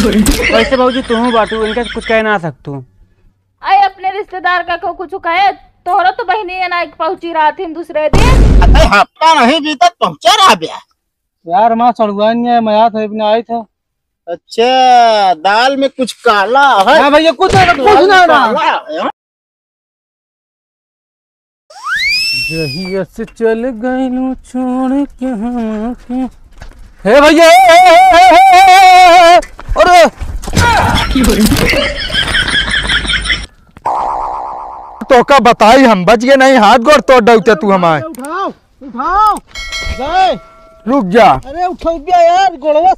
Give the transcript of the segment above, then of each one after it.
वैसे बाबूजी तुम बाटू इनका कुछ कह ना सकतू। आई अपने रिश्तेदार का को कुछ कहे तोहरा तो बहनी है ना पहुंची रहा थी दूसरे दिन। अरे हफ्ता नहीं बीता पहुंचा रहा भैया यार माँ सड़ुआन है मैं अपने आई था। अच्छा दाल में कुछ काला है। हाँ भैया कुछ ना जहिया से चल गई छोड़ के हमके। हे भैया अरे तो का बताई हम बच गए नहीं हाथ गोड़ तोड़ दौते तू हमारे। उठाओ उठाओ गए रुक जा। अरे उठो गया यार गोड़वा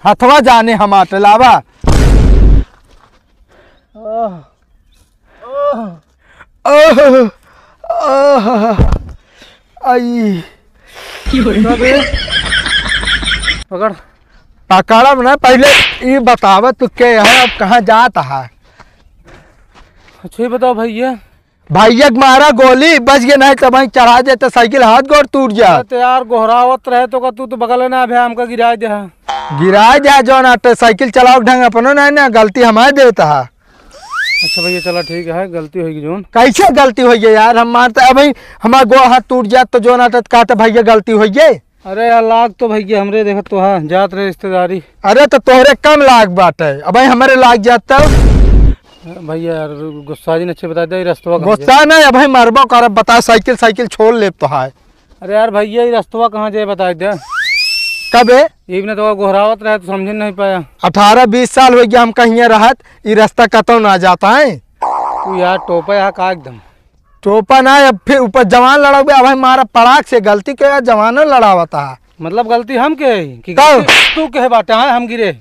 हथवा जाने हम लावा। आई पकड़ पकड़ा ना पहले ये बतावा तू क्या है अब कहाँ जाता है। अच्छा ये बताओ भैया भैया मारा गोली बच गया नहीं तो वहीं चढ़ा जाते साइकिल हाथ गोड़ टूट जा। तो यार गोहरावत रहे तो तू तो बगल ना अभी हमका गिरा जा जो ना साइकिल चलाओ ढंग अपनो नहीं ना गलती हमारे देता है। अच्छा भैया चलो ठीक है गलती होगी जोन। कैसे गलती हो गई यार हम मारते अभी हमारा गो हाथ टूट जात तो जो ना कहते भैया गलती हो गई। अरे यार लाग तो भैया हमरे देखो तो हाँ जात रहे रिश्तेदारी। अरे तो तोहरे कम लाग बात है अब हमारे लाग जाता भैया यार गुस्सा जी ने अच्छे बता दे रास्ता गुस्सा नहीं अब मरबो कर बता साइकिल साइकिल छोड़ ले तो है। अरे यार भैया ये रास्ता कहाँ जाए बता दे कब है इवने तो गोहरावत रहे तो समझ नहीं पाया। 18-20 साल हो गया हम कहीं रहत ये रास्ता कतौ ना जाता है। तू यार टोपा यहाँ का एकदम टोपा ना अब फिर ऊपर जवान लड़ा अब हमारा पड़ाक से गलती के जवानों लड़ावता है। मतलब गलती हम के तू के बाटे हम गिरे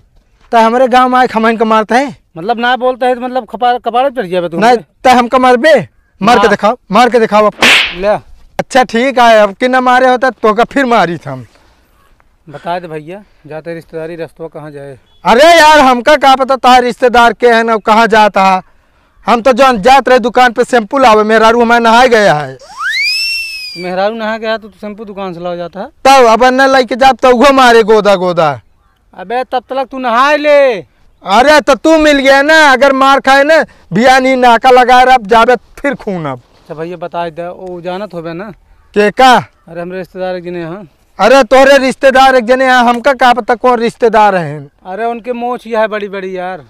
तो हमारे गाँव में खमन को मारते है मतलब ना बोलते है मतलब कपाड़ चढ़ गया तू नहीं तो हमको मरबे मार के दिखाओ ले। अच्छा ठीक है अब कि न मारे होता तो का फिर मारी था हम बता दे भैया जाते रिश्तेदारी रास्ता कहाँ जाए। अरे यार हमका क्या पता था रिश्तेदार के है ना कहाँ जाता है। हम तो जो जात रहे दुकान पे शैम्पू लावे मेहरारू हमारे नहा गया है। मेहरारू नहा गया तो शैम्पू दुकान से ला जाता है तब अब न लेके जा तो वो मारे गोदा। अबे तब तक तू नहा ले। अरे तो तू मिल गया ना अगर मार खाए ना भिया नहीं नाका लगा रहा अब जावे फिर खून अब। अच्छा भैया बता दे वो जानत हो ना के का। अरे हम रिश्तेदार एक जने यहाँ। अरे तोरे रिश्तेदार एक जने यहाँ हमका क्या पता कौन रिश्तेदार है। अरे उनके मोछ यह है बड़ी यार।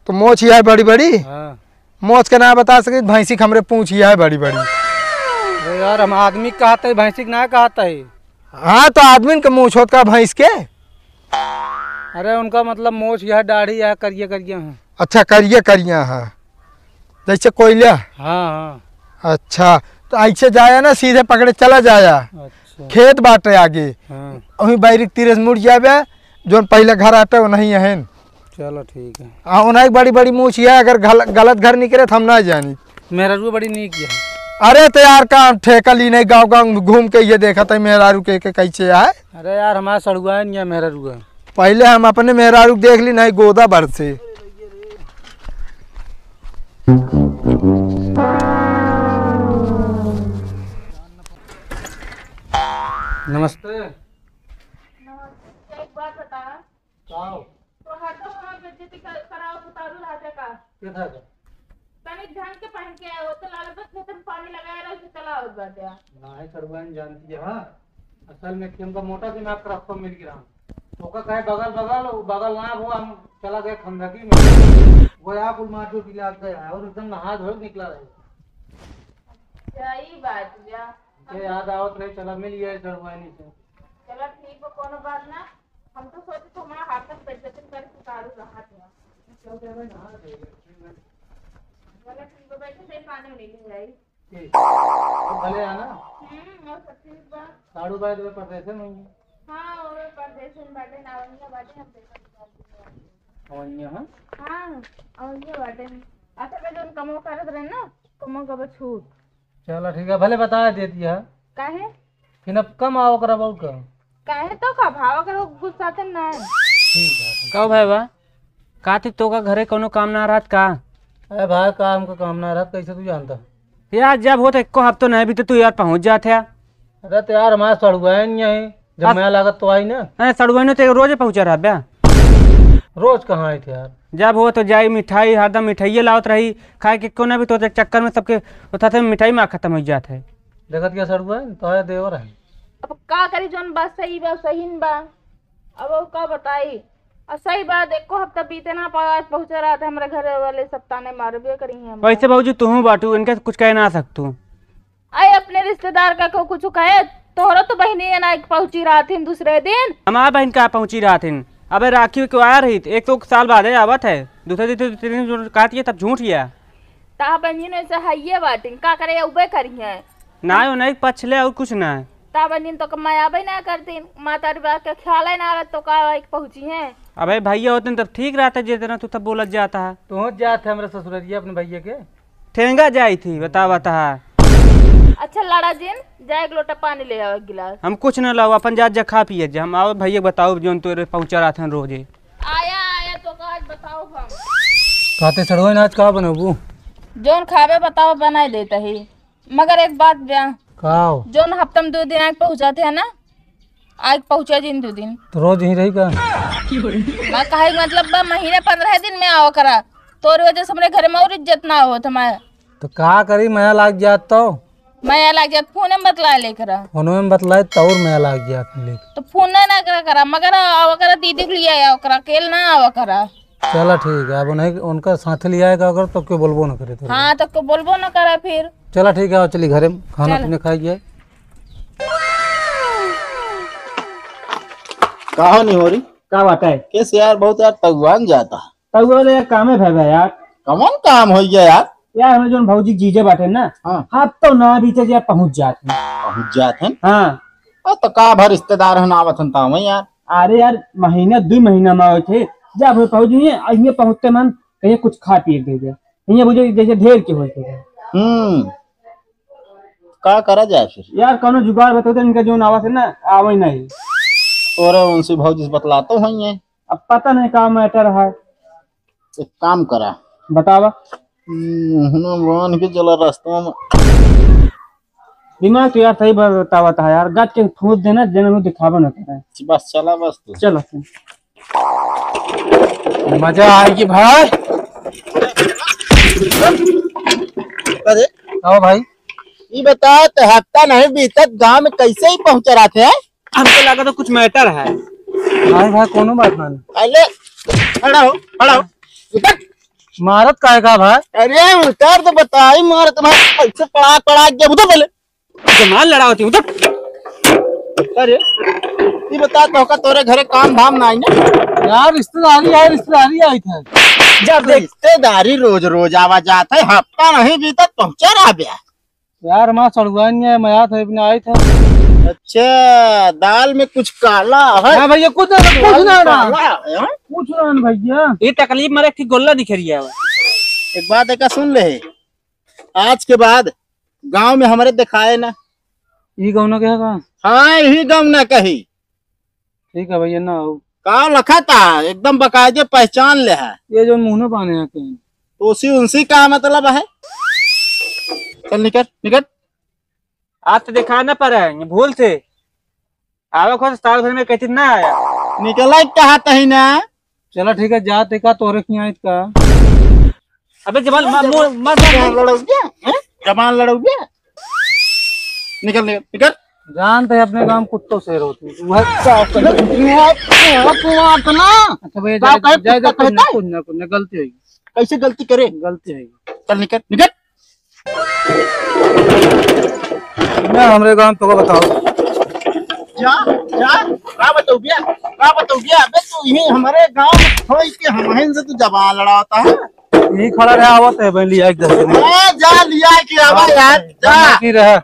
तो मोछ यह है बड़ी हाँ। मोछ का ना बता सके भैंसी हमरे पूछ यह है बड़ी। अरे यार हम आदमी कहते है भैंसी ना कहता है। हाँ तो आदमी का मोछ होता भैंस के। अरे उनका मतलब मोछ यह दाढ़ी यह करिया है। अच्छा करिया है जैसे कोयला। हाँ। अच्छा तो ऐसे जाया ना सीधे पकड़े चला जाया। अच्छा। खेत बाटे आगे हाँ। वही बैरिक तीरस मुड़ जावे जो पहले घर आते वो नहीं है। चलो ठीक है हाँ उन्हें बड़ी मूछ है अगर गलत घर निकले तो हम ना जानी। मेहरारू बड़ी नीक है। अरे तो यार काम ठेका ली नहीं गाँव घूम के ये देखा था मेहरारू के कैसे आए। अरे यार हमारा सड़ुआ नहीं है मेहरारू पहले हम अपने मेहरारू देख ली नहीं गोदा भर से। नमस्ते। एक बात बता तो हर तो हमार बेइज्जती कराओ उतारू राजा का तनी ढंग के पहन के आए हो तो लाल बस में पानी लगाया रहा उसे चला हो बात यार ना है सरवान जानती है। हां असल में हमका मोटा से मैं आपका रास्ता मिल गया तो का कहे बगल ना वो हम चला गए खंडकी में वो यहाँ पुल मार जो गिला गया और एकदम नहा धो निकला रहे। सही बात या ये याद आवत रहे चला मिल गया सरवानी से। चलो ठीक है कोनो बात ना हम तो सोचे तुम्हारा हाथ तक बेइज्जती कर उतारू रहा था। चलो ठीक है बैठे से पानी नहीं ले जाई भले आना। और सब ठीक बा साड़ू बाय दे परदेश में। हां और परदेश में बाटे नावनिया बाटे हम देखा अवनिया हां अवनिया बाटे अच्छा पे जो कमो करत रहे ना कमो का छूट। चलो ठीक है भले बता दे दिया काहे फिर अब कम आओ करा बहुत का काहे तो का भाव करो गुस्सा ते ना ठीक है कहो भाई बा का थी तो का घरे कोनो काम ना रहत का। अरे भाई काम का काम ना रहत कैसे तू जानता यार जब होता एको हफ्तो नहीं भी तो तू यार पहुंच जाते है। अरे तो यार हमारा सड़ुआ नहीं है जब मैं लागत तो आई ना। अरे सड़ुआ ने तो रोज पहुंचा रहा बे रोज कहाँ आए थे यार? जब हो तो जाई मिठाई हरदम मिठाइये लावत रही खाए के कोना भी तो चक्कर में सबके उठा थे मिठाई में खत्म हो जात है। देखत क्या सर हुआ तो है देवर है। अब का करी जोन बात सही बा सही न बा। अब वो का बताई और सही बात एको हफ्ता बीते ना पाया पहुंचा रहा था हमारे घर वाले सब ताने मारबे करी हैं। वैसे भाजी तुम बाटू इनके कुछ कह ना सकतू। आई अपने रिश्तेदार का को कुछ कहे तोहरा तो बहनी ना पहुंची रहा थी दूसरे दिन। हमारा बहन कहाँ पहुंची रहा थी? अबे राखी क्यों आ रही थी? एक तो साल बाद है आवत है, दूसरे दिन कहती है तब झूठ गया। ता बहनी ने से हइये बाटिन का करे उबे करी है ना हो नहीं पछले और कुछ ना है। ता बहनी तो माया भी ना करती माता बात का ख्याल है ना तो का पहुंची है। अबे भैया होते तब ठीक रहता जितना तू तब बोलत जाता है। तो जाते हमारे ससुररिया अपने भैया के ठेंगा जाई थी बता। अच्छा लड़ा जिन जाए एक लोटा पानी ले आओ एक गिलास। हम कुछ ना लाओ अपन जा खा पिए जा। हम आओ भैया बताओ जो तो पहुंचा रहा था रोजे। आया तो आज बताओ हम खाते सड़ो आज कहाँ बनबू? जोन खावे बताओ बनाए देता ही मगर एक बात ब्याह खाओ जोन हफ्ता में 2 दिन आग पहुंचाते है ना आज पहुंचा जिन 2 दिन तो रोज ही रही का ना कहे मतलब महीने 15 दिन में आओ करा तोर वजह से हमारे घर में और इज्जत ना हो तुम्हारे। तो कहा करी मैं लाग जात तो मैं लग जात फोन में बतला लेकर फोन में बतलाए तो और मैं लाग जात लेके तो फोन ना करा मगर आवा करा दीदी के लिए आया करा केल ना आवा करा। चला ठीक है अब नहीं उनका साथ ले आएगा अगर तो क्यों बोलबो ना करे तो। हाँ तो को बोलबो ना करे फिर। चला ठीक है चली घरे में खाना पीने खाई जाए। कहा नहीं हो रही क्या बात है? कैसे यार बहुत यार तगवान जाता तब वो यार काम है भाई यार। कमन काम हो गया यार। यार हमें जो भौजी जीजे बाटे ना हाँ तो ना बीते यार पहुंच जाते हैं। पहुंच जाते हैं। हाँ तो का भर रिश्तेदार है ना आवत मैं यार। अरे यार महीना 2 महीना में आए थे जब पहुंच ये पहुंचते मन कहीं कुछ खा पी दे ये बुझे जैसे ढेर के होते हैं। का करा जाए फिर यार कौनो जुगाड़ बताते इनका जो आवाज है ना आवे नहीं। और उनसे भौजी से बतलाता हूँ ये। अब पता नहीं क्या मैटर है। एक काम करा बतावा। मान के चला रास्ता में दिमाग तो यार सही बतावा था यार गज के ठूस देना जन्म दिखावा ना करे। बस चला बस तू चलो मजा आएगी भाई। अरे आओ भाई ये बता तो हफ्ता नहीं बीतत गांव में कैसे ही पहुंच रहा थे? हमको लगा तो कुछ मैटर है। भाई कोनो बात ना पहले खड़ा हो उतर। मारत काय का भाई? अरे उतर तो बता ही मार तुम्हारे ऐसे पड़ा गया उधर पहले जमाल लड़ा होती उधर। अरे ये बता तो का तोरे घरे काम धाम ना आई ना यार रिश्तेदारी आई थे। जब रिश्तेदारी रोज रोज आवा जाता है हफ्ता नहीं बीतत पहुंचा रहा ब्याह। यार माँ सड़ुआन मैं आया था अपने आए थे। अच्छा दाल में कुछ काला है? हाँ भैया कुछ ना काला कुछ ना भैया ये तकलीफ मेरे ठीक गोल्ला दिख रही है। एक बात एक सुन ले आज के बाद गांव में हमारे दिखाए ना। ये गौना क्या कहा? हाँ यही गाँव ना कही। ठीक है भैया ना कहा रखा था एकदम बकायदे पहचान ले है। ये जो मुंह न पाने आते हैं तो उसी का मतलब है। चल निकट आज तो दिखाना पड़ा है भूल से आवे खुद साल भर में कहती ना आया निकला कहा तही ना। चलो ठीक है जा देखा तोरे की आयत का। अबे जमाल जबान लड़ोगे निकल जानते हैं अपने गांव कुत्तों शेर होती अच्छा भैया कुछ ना गलती होगी। कैसे गलती करे? गलती होगी। चल निकट मैं हमारे गांव तो बताओ जा क्या बताओ गया अबे तू यही हमारे गांव में थोड़ी के हमहन से तू जबान लड़ाता है। यही खड़ा रहा आवत है बन लिया एक 10 दिन जा लिया कि आवा यार जा की रहा